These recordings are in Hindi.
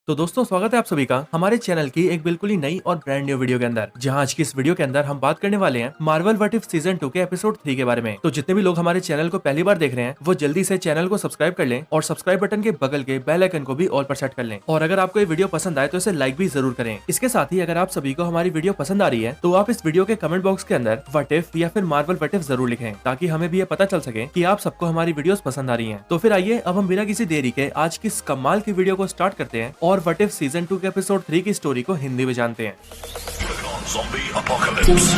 तो दोस्तों स्वागत है आप सभी का हमारे चैनल की एक बिल्कुल ही नई और ब्रांड न्यू वीडियो के अंदर, जहां आज की इस वीडियो के अंदर हम बात करने वाले हैं मार्वल व्हाट इफ सीजन 2 के एपिसोड 3 के बारे में। तो जितने भी लोग हमारे चैनल को पहली बार देख रहे हैं वो जल्दी से चैनल को सब्सक्राइब कर लें और सब्सक्राइब बटन के बगल के बेल आइकन को भी ऑल पर सेट कर लें। और अगर आपको ये वीडियो पसंद आए तो इसे लाइक भी जरूर करें। इसके साथ ही अगर आप सभी को हमारी वीडियो पसंद आ रही है तो आप इस वीडियो के कमेंट बॉक्स के अंदर व्हाट इफ या फिर मार्वल व्हाट इफ जरूर लिखें, ताकि हमें भी ये पता चल सके कि आप सबको हमारी वीडियोस पसंद आ रही हैं। तो फिर आइए अब हम बिना किसी देरी के आज की इस कमाल की वीडियो को स्टार्ट करते हैं और व्हाट इफ सीजन 2 के एपिसोड 3 की स्टोरी को हिंदी में जानते हैं। Zombie apocalypse.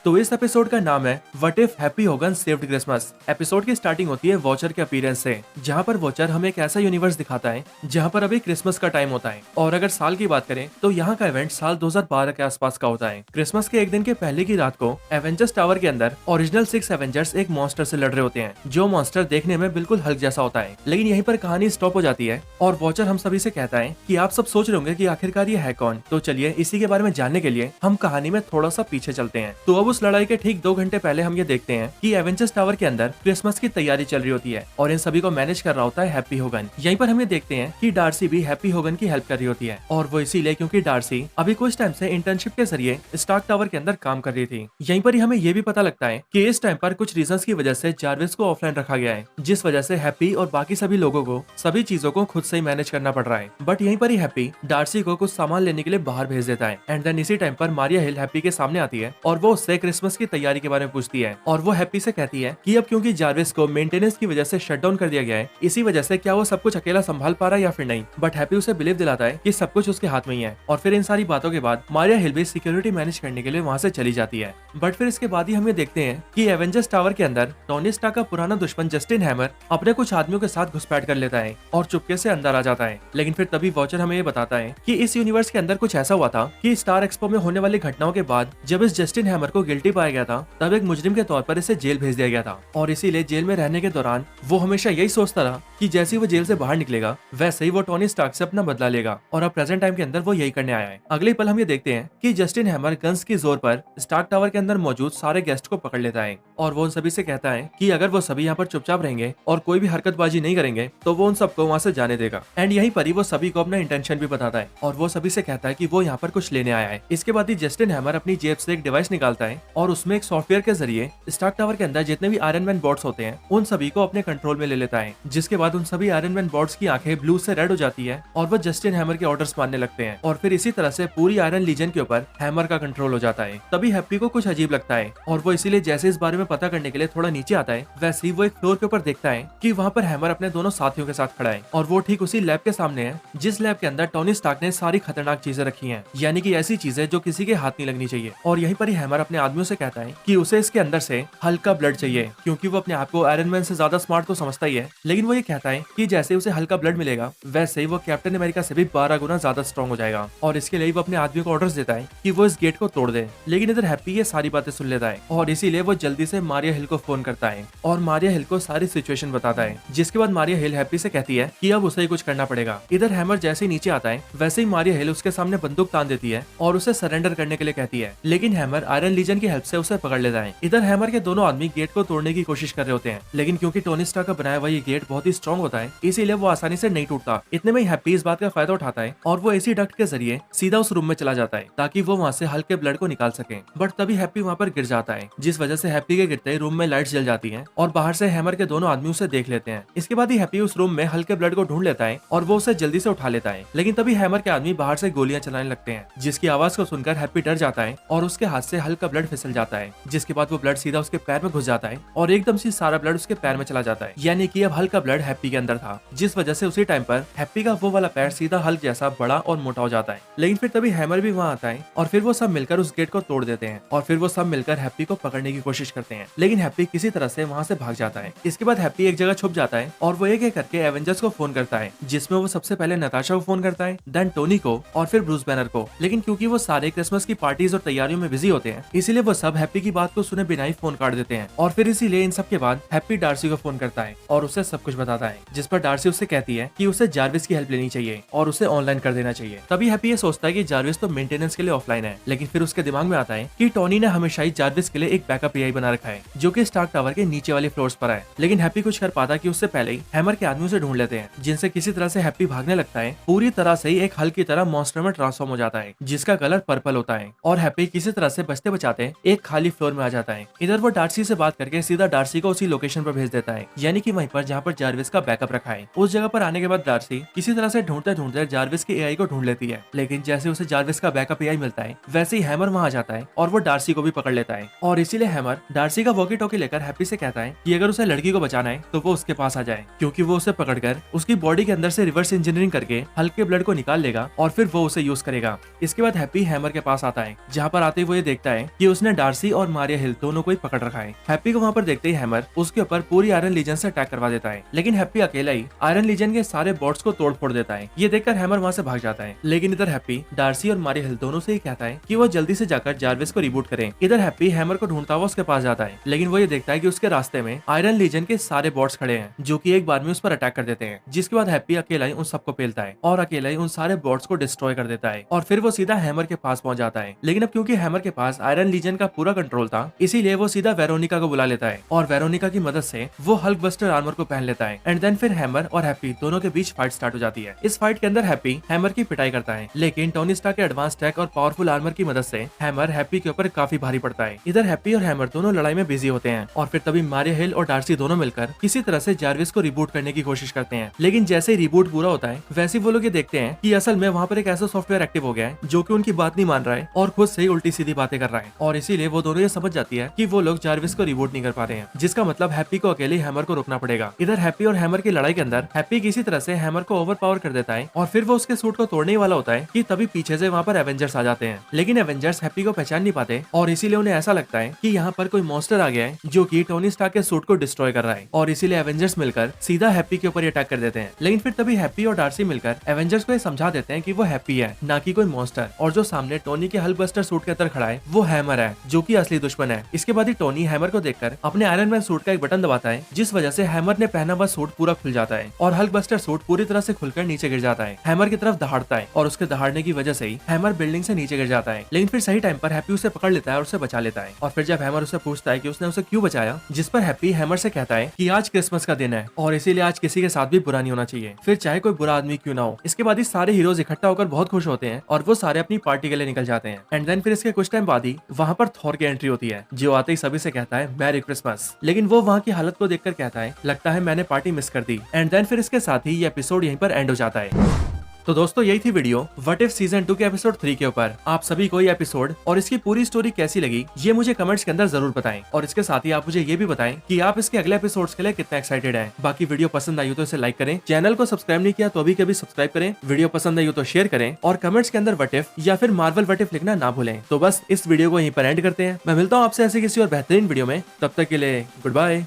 तो इस एपिसोड का नाम है what if happy Hogan saved Christmas. Episode की स्टार्टिंग होती है वॉचर के अपीयरेंस से, जहां पर वॉचर हमें एक ऐसा यूनिवर्स दिखाता है जहां पर अभी क्रिसमस का टाइम होता है। और अगर साल की बात करें तो यहाँ का इवेंट साल 2012 के आसपास का होता है। क्रिसमस के एक दिन के पहले की रात को एवेंजर्स टावर के अंदर ओरिजिनल 6 एवेंजर्स एक मॉन्स्टर से लड़ रहे होते हैं, जो मॉन्स्टर देखने में बिल्कुल हल्क जैसा होता है। लेकिन यहीं पर कहानी स्टॉप हो जाती है और वॉचर हम सभी से कहता है कि आप सब सोच रहे होंगे कि आखिरकार ये है कौन। तो चलिए इसी के बारे में जानने के लिए हम कहानी में थोड़ा सा पीछे चलते हैं। तो अब उस लड़ाई के ठीक 2 घंटे पहले हम ये देखते हैं कि एवेंजर्स टावर के अंदर क्रिसमस की तैयारी चल रही होती है और इन सभी को मैनेज कर रहा होता है हैप्पी होगन। यहीं पर हम ये देखते हैं कि डार्सी भी हैप्पी होगन की हेल्प कर रही होती है, और वो इसीलिए क्योंकि डार्सी अभी कुछ टाइम से इंटर्नशिप के जरिए स्टार्क टावर के अंदर काम कर रही थी। यहीं पर ही हमें ये भी पता लगता है कि इस टाइम पर कुछ रीजंस की वजह से जार्विस को ऑफलाइन रखा गया है, जिस वजह से हैप्पी और बाकी सभी लोगों को सभी चीजों को खुद से ही मैनेज करना पड़ रहा है। बट यहीं पर ही हैप्पी डार्सी को कुछ सामान लेने के लिए बाहर भेज देता है एंड देन इसी टाइम पर मारिया हिल हैप्पी के सामने आती है और वो उससे क्रिसमस की तैयारी के बारे में पूछती है। और वो हैप्पी से कहती है कि अब क्योंकि जार्विस को मेंटेनेंस की वजह से शट डाउन कर दिया गया है, इसी वजह से क्या वो सब कुछ अकेला संभाल पा रहा है या फिर नहीं। बट हैप्पी उसे बिलीव दिलाता है कि सब कुछ उसके हाथ में ही है। और फिर इन सारी बातों के बाद मारिया हिल भी सिक्योरिटी मैनेज करने के लिए वहाँ से चली जाती है। बट फिर इसके बाद ही हम ये देखते हैं कि एवेंजर्स टावर के अंदर टोनी स्टार्क का पुराना दुश्मन जस्टिन हैमर अपने कुछ आदमियों के साथ घुसपैठ कर लेता है और चुपके से अंदर आ जाता है। लेकिन फिर तभी वॉचर हमें ये बताता है कि इस यूनिवर्स के अंदर कुछ ऐसा हुआ था कि स्टार एक्सपो में होने वाली घटनाओं के बाद जब इस जस्टिन हैमर को गिल्टी पाया गया था, तब एक मुजरिम के तौर पर इसे जेल भेज दिया गया था। और इसीलिए जेल में रहने के दौरान वो हमेशा यही सोचता रहा कि जैसे ही वो जेल से बाहर निकलेगा वैसे ही वो टोनी स्टार्क से अपना बदला लेगा, और अब प्रेजेंट टाइम के अंदर वो यही करने आया है। अगले पल हम ये देखते हैं कि जस्टिन हैमर गन्स की जोर पर स्टार्क टावर के अंदर मौजूद सारे गेस्ट को पकड़ लेता है और वो उन सभी से कहता है कि अगर वो सभी यहाँ पर चुपचाप रहेंगे और कोई भी हरकतबाजी नहीं करेंगे तो वो उन सबको वहाँ से जाने देगा। एंड यहीं पर ही वो सभी को अपना इंटेंशन भी बताता है और वो सभी से कहता है कि वो यहाँ पर कुछ लेने आया है। इसके बाद ही जस्टिन हैमर अपनी जेब से एक डिवाइस निकालता है और उसमें एक सॉफ्टवेयर के जरिए स्टार्क टावर के अंदर जितने भी आयरन मैन बॉट्स होते हैं उन सभी को अपने कंट्रोल में ले लेता है, जिसके बाद उन सभी आयरन मैन बॉट्स की आंखें ब्लू से रेड हो जाती है और वो जस्टिन हैमर के ऑर्डर्स मानने लगते हैं। और फिर इसी तरह से पूरी आयरन लीजन के ऊपर हैमर का कंट्रोल हो जाता है। तभी हैप्पी को कुछ अजीब लगता है और वो इसीलिए जैसे इस बारे में पता करने के लिए थोड़ा नीचे आता है, वैसे ही वो एक फ्लोर के ऊपर देखता है कि वहाँ पर हैमर अपने दोनों साथियों के साथ खड़ा है और वो ठीक उसी लैब के सामने है जिस लैब के अंदर टोनी स्टार्क ने सारी खतरनाक चीजें रखी है, यानी कि ऐसी चीजें जो किसी के हाथ नहीं लगनी चाहिए। और यहीं पर ही हैमर अपने आदमियों से कहता है कि उसे इसके अंदर से हल्का ब्लड चाहिए, क्योंकि वो अपने आप को आयरन मैन से ज्यादा स्मार्ट तो समझता ही है। लेकिन वो ये कहता है कि जैसे उसे हल्का ब्लड मिलेगा वैसे ही वो कैप्टन अमेरिका से भी 12 गुना ज्यादा स्ट्रॉन्ग हो जाएगा। और इसके लिए वो अपने आदमियों को ऑर्डर्स देता है कि वो इस गेट को तोड़ दे। लेकिन इधर हैप्पी ये सारी बातें सुन लेता है और इसीलिए वो जल्दी से मारिया हिल को फोन करता है और मारिया हिल को सारी सिचुएशन बताता है। जिसके बाद मारिया हिल हैप्पी से कहती है कि अब उसे ही कुछ करना पड़ेगा। इधर हैमर जैसे ही नीचे आता है वैसे ही मारिया हिल उसके सामने बंदूक तान देती है और उसे सरेंडर करने के लिए कहती है, लेकिन हैमर आयरन लीजन की हेल्प से उसे पकड़ लेता है। इधर हैमर के दोनों आदमी गेट को तोड़ने की कोशिश कर रहे होते हैं, लेकिन क्योंकि टोनी स्टार्क का बनाया हुआ ये गेट बहुत ही स्ट्रॉन्ग होता है इसीलिए वो आसानी से नहीं टूटता। इतने में हैप्पी इस बात का फायदा उठाता है और वो एसी डक्ट के जरिए सीधा उस रूम में चला जाता है ताकि वो वहाँ से हल्के ब्लड को निकाल सके। बट तभी हैप्पी वहाँ पर गिर जाता है, जिस वजह से हैप्पी के गिरते ही रूम में लाइट्स जल जाती हैं और बाहर से हैमर के दोनों आदमी उसे देख लेते हैं। इसके बाद ही हैप्पी उस रूम में हल्के ब्लड को ढूंढ लेता है और वो उसे जल्दी से उठा लेता है। लेकिन तभी हैमर के आदमी बाहर से गोलियां चलाने लगते हैं, जिसकी आवाज को सुनकर हैप्पी डर जाता है और उसके हाथ से हल्का ब्लड फिसल जाता है। जिसके बाद वो ब्लड सीधा उसके पैर में घुस जाता है और एकदम से सारा ब्लड उसके पैर में चला जाता है, यानी कि अब हल्का ब्लड हैप्पी के अंदर था, जिस वजह से उसी टाइम पर हैप्पी का वो वाला पैर सीधा हल्क जैसा बड़ा और मोटा हो जाता है। लेकिन फिर तभी हैमर भी वहाँ आता है और फिर वो सब मिलकर उस गेट को तोड़ देते हैं और फिर वो सब मिलकर हैप्पी को पकड़ने की कोशिश करते हैं। लेकिन हैप्पी किसी तरह से वहाँ से भाग जाता है। इसके बाद हैप्पी एक जगह छुप जाता है और वो एक एक करके एवेंजर्स को फोन करता है, जिसमें वो सबसे पहले नताशा को फोन करता है, देन टोनी को और फिर ब्रूस बैनर को। लेकिन क्योंकि वो सारे क्रिसमस की पार्टीज और तैयारियों में बिजी होते हैं इसलिए इसीलिए वो सब हैप्पी की बात को सुने बिना ही फोन काट देते हैं। और फिर इसीलिए इन सब के बाद हैप्पी डार्सी को फोन करता है और उसे सब कुछ बताता है, जिस पर डार्सी उससे कहती है कि उसे जार्विस की हेल्प लेनी चाहिए और उसे ऑनलाइन कर देना चाहिए। तभी हैप्पी ये सोचता है कि जार्विस तो मेंटेनेंस के लिए ऑफलाइन है, लेकिन फिर उसके दिमाग में आता है कि टोनी ने हमेशा ही जार्विस के लिए एक बैकअप एआई बना रखा है जो कि स्टार्क टावर के नीचे वाले फ्लोर्स पर है। लेकिन हैप्पी कुछ कर पाता कि उससे पहले ही हैमर के आदमी उसे ढूंढ लेते हैं, जिनसे किसी तरह से हैप्पी भागने लगता है। पूरी तरह से ही एक हल की तरह मॉन्स्टर में ट्रांसफॉर्म हो जाता है जिसका कलर पर्पल होता है और हैप्पी किसी तरह से बचते बचाते एक खाली फ्लोर में आ जाता है। इधर वो डार्सी से बात करके सीधा डार्सी को उसी लोकेशन पर भेज देता है, यानी कि वहीं पर जहाँ पर जार्विस का बैकअप रखा है। उस जगह पर आने के बाद डार्सी किसी तरह से ढूंढते ढूंढते जार्विस के एआई को ढूंढ लेती है, लेकिन जैसे उसे जार्विस का बैकअप एआई मिलता है वैसे ही हैमर वहां जाता है और वो डार्सी को भी पकड़ लेता है। और इसीलिए हैमर डार्सी का वॉकी टॉकी लेकर हैप्पी से कहता है कि अगर उसे लड़की को बचाना है तो वो उसके पास आ जाए, क्योंकि वो उसे पकड़कर उसकी बॉडी के अंदर से रिवर्स इंजीनियरिंग करके हल्के ब्लड को निकाल लेगा और फिर वो उसे यूज करेगा। इसके बाद हैप्पी हैमर के पास आता है, जहाँ पर आते ही वो ये देखता है कि उसने डार्सी और मारिया हिल दोनों को ही पकड़ रखा है। हैप्पी को वहाँ पर देखते ही हैमर उसके ऊपर पूरी आयरन लीजन से अटैक करवा देता है, लेकिन हैप्पी अकेला ही आयरन लीजन के सारे बॉट्स को तोड़ फोड़ देता है। ये देखकर हैमर वहाँ से भाग जाता है, लेकिन इधर हैप्पी डार्सी और मारिया हिल दोनों से ही कहता है कि वो जल्दी से जाकर जार्विस को रिबूट करें। इधर हैप्पी हैमर को ढूंढता हुआ उसके पास जाता है, लेकिन वो ये देखता है कि उसके रास्ते में आयरन लीजन के सारे बॉट्स खड़े हैं जो कि एक बार में उस पर अटैक कर देते हैं। जिसके बाद हैप्पी अकेला ही उन सबको पेलता है और अकेला ही उन सारे बॉट्स को डिस्ट्रॉय कर देता है और फिर वो सीधा हैमर के पास पहुंच जाता है। लेकिन अब क्योंकि हैमर के पास आयरन लीजन का पूरा कंट्रोल था, इसीलिए वो सीधा वेरोनिका को बुला लेता है और वेरोनिका की मदद से वो हल्क बस्टर आर्मर को पहन लेता है। एंड देन फिर हैमर और हैप्पी दोनों के बीच फाइट स्टार्ट हो जाती है। इस फाइट के अंदर हैप्पी हैमर की पिटाई करता है, लेकिन टोनी स्टार्क के एडवांस टेक और पावरफुल आर्मर की मदद से हैमर हैप्पी के ऊपर काफी भारी पड़ता है। इधर हैप्पी और हैमर दोनों लड़ाई में बिजी होते हैं और फिर तभी मारिया हिल और डार्सी दोनों मिलकर किसी तरह से जार्विस को रिबूट करने की कोशिश करते हैं। लेकिन जैसे ही रिबूट पूरा होता है वैसे वो लोग ये देखते हैं कि असल में वहाँ पर एक ऐसा सॉफ्टवेयर एक्टिव हो गया है जो कि उनकी बात नहीं मान रहा है और खुद से ही उल्टी सीधी बातें कर रहा है। और इसीलिए वो दोनों ये समझ जाती है कि वो लोग जार्विस को रिबूट नहीं कर पा रहे हैं, जिसका मतलब हैप्पी को अकेले हैमर को रोकना पड़ेगा। इधर हैप्पी और हैमर की लड़ाई के अंदर हैप्पी किसी तरह से हैमर को ओवर पावर कर देता है और फिर वो उसके सूट को तोड़ने वाला होता है कि तभी पीछे से वहाँ पर एवेंजर्स आ जाते हैं। लेकिन एवेंजर्स हैप्पी को पहचान नहीं पाते और इसीलिए उन्हें ऐसा लगता है कि यहाँ पर कोई मॉन्स्टर आ गया है जो कि टोनी स्टार्क के सूट को डिस्ट्रॉय कर रहा है और इसीलिए एवेंजर्स मिलकर सीधा हैप्पी के ऊपर अटैक कर देते हैं। लेकिन फिर तभी हैप्पी और डार्सी मिलकर एवेंजर्स को समझा देते हैं कि वो हैप्पी है, ना कि कोई मॉन्स्टर, और जो सामने टोनी के हल्क बस्टर सूट के अंदर खड़ा है वो हैमर है जो कि असली दुश्मन है। इसके बाद ही टोनी हैमर को देखकर अपने आयरन मैन सूट का एक बटन दबाता है, जिस वजह से हैमर ने पहना हुआ सूट पूरा खुल जाता है और हल्क बस्टर सूट पूरी तरह से खुलकर नीचे गिर जाता है। हैमर की तरफ दहाड़ता है और उसके दहाड़ने की वजह से ही हैमर बिल्डिंग से नीचे गिर जाता है। लेकिन फिर सही टाइम पर हैप्पी उसे पकड़ लेता है और उसे बचा लेता है। और फिर जब हैमर उसे पूछता है कि उसने उसे क्यों बचाया, जिस पर हैप्पी हैमर से कहता है कि आज क्रिसमस का दिन है और इसीलिए आज किसी के साथ भी बुरा नहीं होना चाहिए, फिर चाहे कोई बुरा आदमी क्यों ना हो। इसके बाद ही सारे हीरोज इकट्ठा होकर बहुत खुश होते हैं और वो सारे अपनी पार्टी के लिए निकल जाते हैं। एंड देन फिर इसके कुछ टाइम बाद ही वहाँ पर थॉर की एंट्री होती है, जो आते ही सभी से कहता है मैरी क्रिसमस। लेकिन वो वहाँ की हालत को देखकर कहता है लगता है मैंने पार्टी मिस कर दी। एंड देन फिर इसके साथ ही ये एपिसोड यहीं पर एंड हो जाता है। तो दोस्तों यही थी वीडियो व्हाट इफ सीजन 2 के एपिसोड 3 के ऊपर। आप सभी को ये एपिसोड और इसकी पूरी स्टोरी कैसी लगी ये मुझे कमेंट्स के अंदर जरूर बताएं और इसके साथ ही आप मुझे ये भी बताएं कि आप इसके अगले एपिसोड्स के लिए कितना एक्साइटेड हैं। बाकी वीडियो पसंद आई हो तो इसे लाइक करें, चैनल को सब्सक्राइब नहीं किया तो अभी कभी सब्सक्राइब करें, वीडियो पसंद आई हो तो शेयर करें और कमेंट्स के अंदर व्हाट इफ या फिर मार्वल व्हाट इफ लिखना ना भूलें। तो बस इस वीडियो को यहीं पर एंड करते हैं। मैं मिलता हूँ आपसे ऐसे किसी और बेहतरीन वीडियो में, तब तक के लिए गुड बाय।